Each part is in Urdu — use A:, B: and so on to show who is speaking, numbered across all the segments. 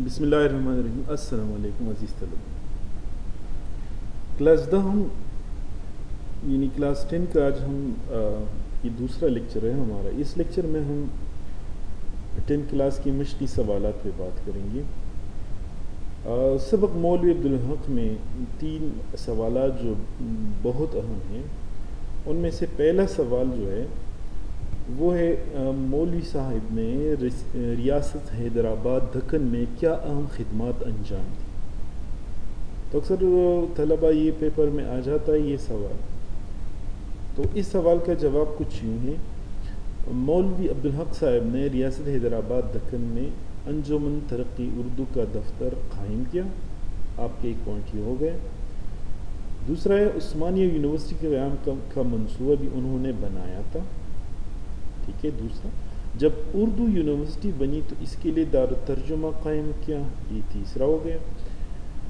A: بسم اللہ الرحمن الرحیم. السلام علیکم عزیز طلبہ. کلاس 10 ہم یعنی کلاس 10 کا آج ہم یہ دوسرا لیکچر ہے ہمارا. اس لیکچر میں ہم 10 کلاس کی مشقی سوالات پہ بات کریں گے. سبق مولوی عبدالحق میں 3 سوالات جو بہت اہم ہیں، ان میں سے پہلا سوال جو ہے وہ ہے مولوی صاحب نے ریاست حیدرآباد دکن میں کیا اہم خدمات انجام دی. تو اکثر طلبہ یہ پیپر میں آ جاتا ہے یہ سوال. تو اس سوال کا جواب کچھ یوں ہے: مولوی عبدالحق صاحب نے ریاست حیدرآباد دکن میں انجمن ترقی اردو کا دفتر قائم کیا. آپ کے ایک پوائنٹ یہ ہو گئے. دوسرا ہے عثمانیہ یونیورسٹی کے قیام کا منصوبہ بھی انہوں نے بنایا تھا. ٹھیک ہے. دوسرا، جب اردو یونیورسٹی بنی تو اس کے لیے دارالترجمہ قائم کیا. یہ تیسرا ہو گیا.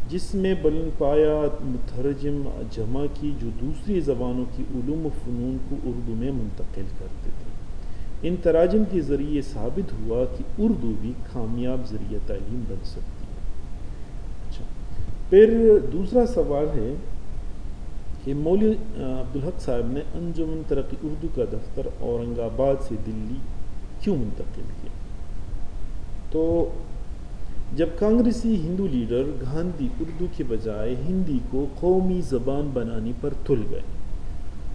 A: جس میں بلند پایا مترجم جمع کی جو دوسری زبانوں کی علوم و فنون کو اردو میں منتقل کرتے تھے. ان تراجم کے ذریعے ثابت ہوا کہ اردو بھی کامیاب ذریعہ تعلیم بن سکتی ہے. اچھا، پھر دوسرا سوال ہے کہ مولوی عبدالحق صاحب نے انجمن ترقی اردو کا دفتر اورنگ آباد سے دلی کیوں منتقل کیا؟ تو جب کانگریسی ہندو لیڈر گاندھی اردو کے بجائے ہندی کو قومی زبان بنانے پر تل گئے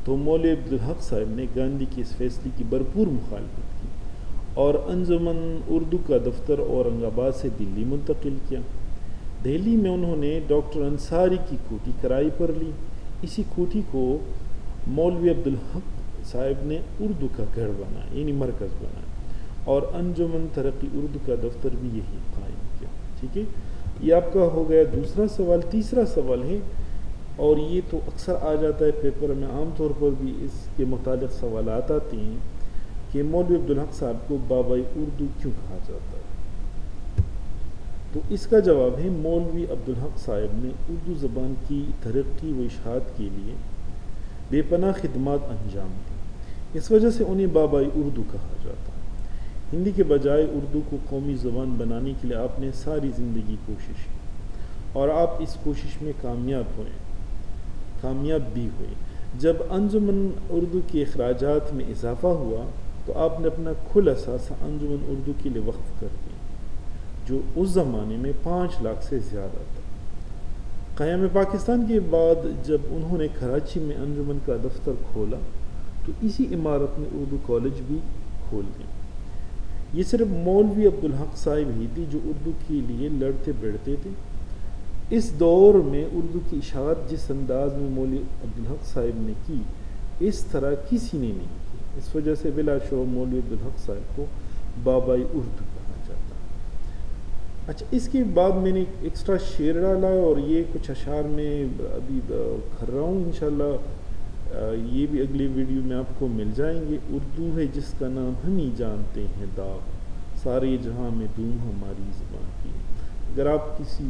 A: تو مولوی عبدالحق صاحب نے گاندھی کے اس فیصلے کی بھرپور مخالفت کی اور انجمن اردو کا دفتر اورنگ آباد سے دلی منتقل کیا. دہلی میں انہوں نے ڈاکٹر انصاری کی کوٹھی کرائے پر لی. اسی کوٹھی کو مولوی عبدالحق صاحب نے اردو کا گھر بنایا، یعنی مرکز بنایا، اور انجمن ترقی اردو کا دفتر بھی یہی قائم کیا. ٹھیک ہے. یہ آپ کا ہو گیا دوسرا سوال. تیسرا سوال ہے، اور یہ تو اکثر آ جاتا ہے پیپر میں، عام طور پر بھی اس کے متعلق سوالات آتے ہیں کہ مولوی عبدالحق صاحب کو بابائے اردو کیوں کہا جاتا ہے؟ تو اس کا جواب ہے مولوی عبدالحق صاحب نے اردو زبان کی ترقی و اشاعت کے لیے بے پناہ خدمات انجام دی. اس وجہ سے انہیں بابائے اردو کہا جاتا ہے. ہندی کے بجائے اردو کو قومی زبان بنانے کے لیے آپ نے ساری زندگی کوشش کی اور آپ اس کوشش میں کامیاب بھی ہوئے. جب انجمن اردو کے اخراجات میں اضافہ ہوا تو آپ نے اپنا کل اثاثہ انجمن اردو کے لیے وقف کر دیا، جو اس زمانے میں 5 لاکھ سے زیادہ تھا. قیام پاکستان کے بعد جب انہوں نے کراچی میں انجمن کا دفتر کھولا تو اسی عمارت میں اردو کالج بھی کھول دیا. یہ صرف مولوی عبدالحق صاحب ہی تھے جو اردو کے لیے لڑتے بڑھتے تھے. اس دور میں اردو کی اشاعت جس انداز میں مولوی عبدالحق صاحب نے کی، اس طرح کسی نے نہیں کی. اس وجہ سے بلا شبہ مولوی عبدالحق صاحب کو بابائے اردو کہا جاتا ہے. اچھا، اس کے بعد میں نے ایکسٹرا شعر ڈالا اور یہ کچھ اشعار میں ابھی کر رہا ہوں. انشاءاللہ یہ بھی اگلی ویڈیو میں آپ کو مل جائیں گے. اردو ہے جس کا نام ہم ہی جانتے ہیں داغ، سارے جہاں میں دھوم ہماری زبان کی. اگر آپ کسی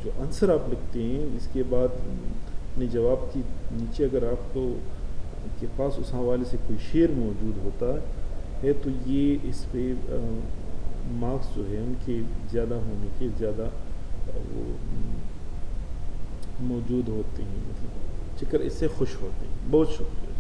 A: جو آنسر آپ لکھتے ہیں اس کے بعد اپنے جواب کی نیچے اگر آپ کو کے پاس اس حوالے سے کوئی شعر موجود ہوتا ہے تو یہ اس پہ مارکس جو ہے ان کے زیادہ ہونے کے زیادہ وہ موجود ہوتے ہیں، مطلب چکر اس سے خوش ہوتے ہیں. بہت شکریہ.